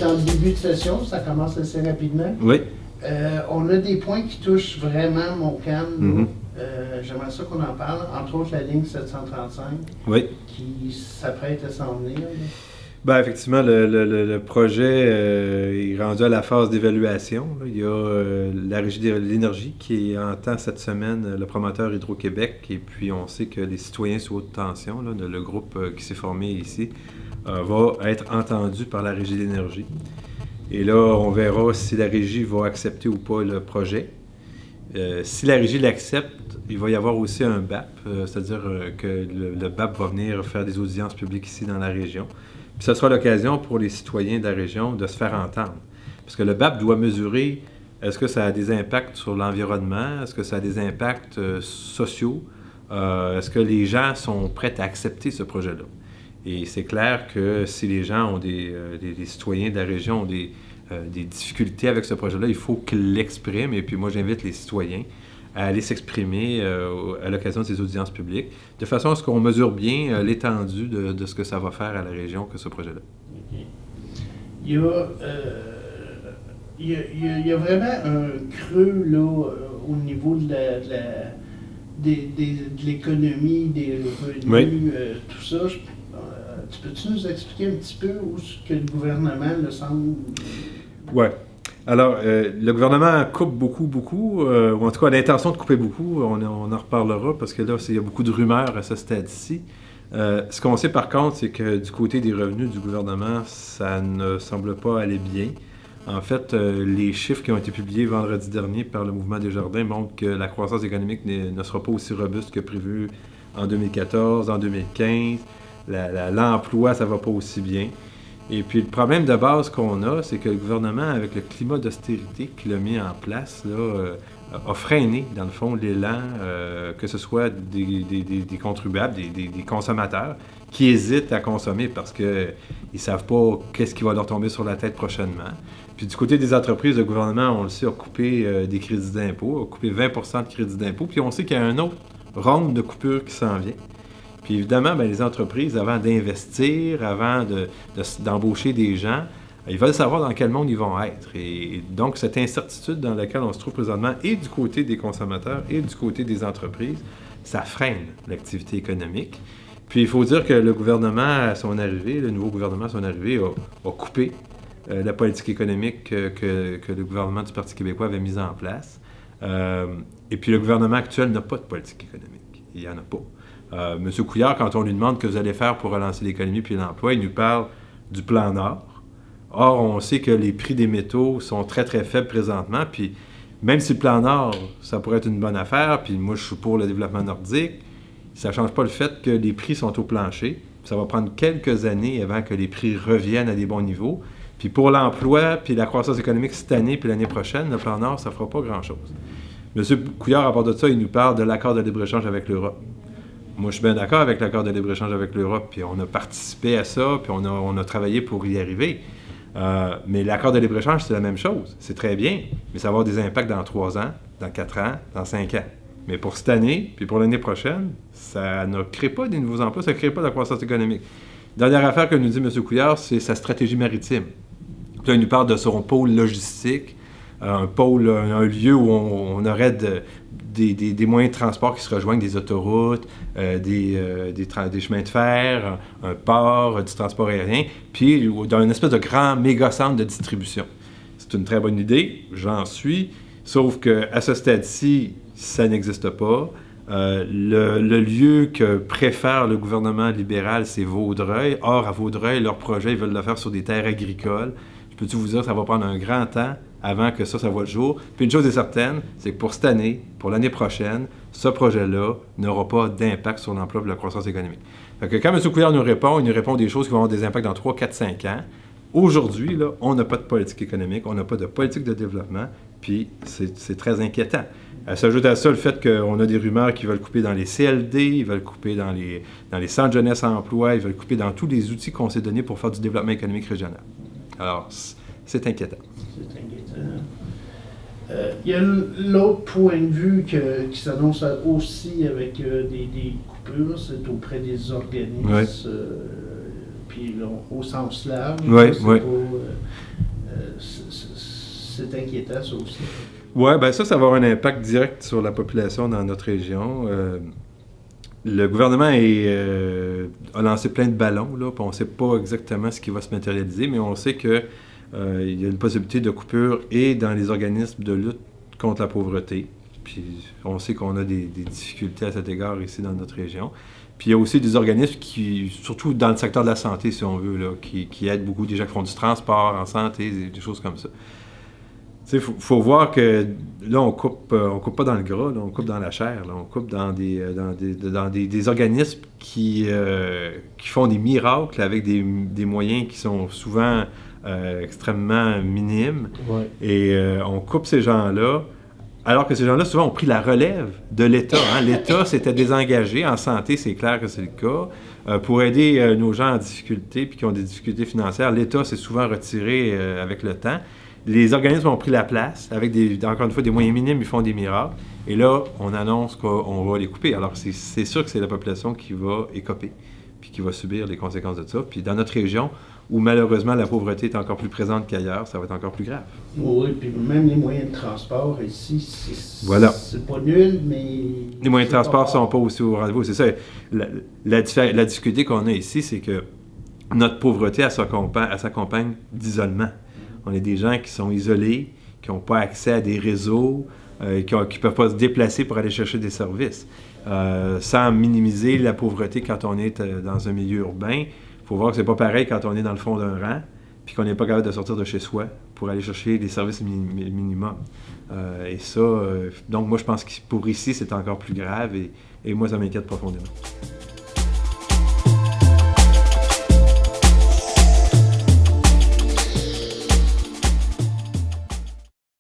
est en début de session, ça commence assez rapidement. Oui. On a des points qui touchent vraiment Montcalm. Mm-hmm. J'aimerais ça qu'on en parle, entre autres la ligne 735, Oui. qui s'apprête à s'en venir. Là. Ben, effectivement, le projet est rendu à la phase d'évaluation. Là. Il y a la Régie de l'énergie qui entend cette semaine le promoteur Hydro-Québec, et puis on sait que les citoyens sous haute tension, là, le groupe qui s'est formé ici, va être entendu par la Régie de l'énergie. Et là, on verra si la Régie va accepter ou pas le projet. Si la Régie l'accepte, il va y avoir aussi un BAP, c'est-à-dire que le BAP va venir faire des audiences publiques ici dans la région. Puis ce sera l'occasion pour les citoyens de la région de se faire entendre. Parce que le BAP doit mesurer, est-ce que ça a des impacts sur l'environnement, est-ce que ça a des impacts sociaux, est-ce que les gens sont prêts à accepter ce projet-là. Et c'est clair que si les gens ont des citoyens de la région ont des difficultés avec ce projet-là, il faut qu'ils l'expriment. Et puis moi, j'invite les citoyens à aller s'exprimer à l'occasion de ces audiences publiques, de façon à ce qu'on mesure bien l'étendue de ce que ça va faire à la région que ce projet-là. Okay. Il y a vraiment un creux là, au niveau de l'économie, des revenus, oui. Tout ça. Peux-tu nous expliquer un petit peu où que le gouvernement le semble? Oui. Alors, le gouvernement coupe beaucoup, ou en tout cas a l'intention de couper beaucoup. On en reparlera parce que là, il y a beaucoup de rumeurs à ce stade-ci. Ce qu'on sait par contre, c'est que du côté des revenus du gouvernement, ça ne semble pas aller bien. En fait, les chiffres qui ont été publiés vendredi dernier par le Mouvement Desjardins montrent que la croissance économique ne sera pas aussi robuste que prévu en 2014, en 2015. L'emploi, ça ne va pas aussi bien. Et puis, le problème de base qu'on a, c'est que le gouvernement, avec le climat d'austérité qu'il a mis en place, là, a freiné, dans le fond, l'élan, que ce soit des contribuables, des consommateurs, qui hésitent à consommer parce qu'ils ne savent pas qu'est-ce qui va leur tomber sur la tête prochainement. Puis, du côté des entreprises, le gouvernement, on le sait, a coupé des crédits d'impôt, a coupé 20% de crédits d'impôt. Puis, on sait qu'il y a un autre ronde de coupures qui s'en vient. Puis évidemment, bien, les entreprises, avant d'investir, avant d'embaucher des gens, ils veulent savoir dans quel monde ils vont être. Et donc, cette incertitude dans laquelle on se trouve présentement, et du côté des consommateurs et du côté des entreprises, ça freine l'activité économique. Puis il faut dire que le gouvernement, à son arrivée, le nouveau gouvernement à son arrivée, a coupé la politique économique que le gouvernement du Parti québécois avait mise en place. Et puis le gouvernement actuel n'a pas de politique économique. Il n'y en a pas. M. Couillard, quand on lui demande ce que vous allez faire pour relancer l'économie puis l'emploi, il nous parle du plan Nord. Or, on sait que les prix des métaux sont très, très faibles présentement. Puis, même si le plan Nord, ça pourrait être une bonne affaire, puis moi, je suis pour le développement nordique, ça ne change pas le fait que les prix sont au plancher. Ça va prendre quelques années avant que les prix reviennent à des bons niveaux. Puis, pour l'emploi, puis la croissance économique cette année puis l'année prochaine, le plan Nord, ça ne fera pas grand-chose. M. Couillard, à part de ça, il nous parle de l'accord de libre-échange avec l'Europe. Moi, je suis bien d'accord avec l'accord de libre-échange avec l'Europe, puis on a participé à ça, puis on a travaillé pour y arriver. Mais l'accord de libre-échange, c'est la même chose. C'est très bien, mais ça va avoir des impacts dans 3 ans, dans 4 ans, dans 5 ans. Mais pour cette année, puis pour l'année prochaine, ça ne crée pas des nouveaux emplois, ça ne crée pas de la croissance économique. Dernière affaire que nous dit M. Couillard, c'est sa stratégie maritime. Puis là, il nous parle de son pôle logistique, un lieu où on aurait des moyens de transport qui se rejoignent, des autoroutes, des chemins de fer, un port, du transport aérien, puis dans une espèce de grand méga-centre de distribution. C'est une très bonne idée, j'en suis, sauf qu'à ce stade-ci, ça n'existe pas. Le lieu que préfère le gouvernement libéral, c'est Vaudreuil. Or, à Vaudreuil, leur projet, ils veulent le faire sur des terres agricoles. Je peux-tu vous dire, ça va prendre un grand temps avant que ça voit le jour. Puis une chose est certaine, c'est que pour cette année, pour l'année prochaine, ce projet-là n'aura pas d'impact sur l'emploi et la croissance économique. Fait que quand M. Couillard nous répond, il nous répond des choses qui vont avoir des impacts dans 3, 4, 5 ans. Aujourd'hui, là, on n'a pas de politique économique, on n'a pas de politique de développement, puis c'est très inquiétant. S'ajoute à ça le fait qu'on a des rumeurs qui veulent couper dans les CLD, ils veulent couper dans les centres jeunesse emploi, ils veulent couper dans tous les outils qu'on s'est donnés pour faire du développement économique régional. Alors, c'est inquiétant. C'est inquiétant. Il y a l'autre point de vue qui s'annonce aussi avec des coupures, c'est auprès des organismes puis là, au sens large, Ouais, c'est ouais. pas, c'est inquiétant ça aussi. Oui, ben ça va avoir un impact direct sur la population dans notre région. Le gouvernement a lancé plein de ballons, là, puis on ne sait pas exactement ce qui va se matérialiser, mais on sait que il y a une possibilité de coupure et dans les organismes de lutte contre la pauvreté. Puis on sait qu'on a des difficultés à cet égard ici dans notre région. Puis il y a aussi des organismes qui, surtout dans le secteur de la santé, si on veut, là, qui aident beaucoup des gens qui font du transport en santé, des choses comme ça. Tu sais, faut voir que là, on coupe pas dans le gras, là, on coupe dans la chair, là, on coupe dans des organismes qui font des miracles avec des moyens qui sont souvent extrêmement minimes. Ouais. Et on coupe ces gens-là, alors que ces gens-là, souvent, ont pris la relève de l'État. Hein. L'État s'était désengagé. En santé, c'est clair que c'est le cas. Pour aider nos gens en difficulté puis qui ont des difficultés financières, l'État s'est souvent retiré avec le temps. Les organismes ont pris la place, avec encore une fois des moyens minimes, ils font des miracles. Et là, on annonce qu'on va les couper. Alors, c'est sûr que c'est la population qui va écoper, puis qui va subir les conséquences de ça. Puis dans notre région, où malheureusement la pauvreté est encore plus présente qu'ailleurs, ça va être encore plus grave. Oui, puis même les moyens de transport ici, c'est pas nul, mais... Les moyens de transport ne sont pas aussi au rendez-vous. C'est ça. La difficulté qu'on a ici, c'est que notre pauvreté, elle s'accompagne d'isolement. On est des gens qui sont isolés, qui n'ont pas accès à des réseaux, qui ne peuvent pas se déplacer pour aller chercher des services. Sans minimiser la pauvreté quand on est dans un milieu urbain, il faut voir que c'est pas pareil quand on est dans le fond d'un rang, puis qu'on n'est pas capable de sortir de chez soi pour aller chercher des services minimums. Et ça, donc moi je pense que pour ici, c'est encore plus grave, et moi ça m'inquiète profondément.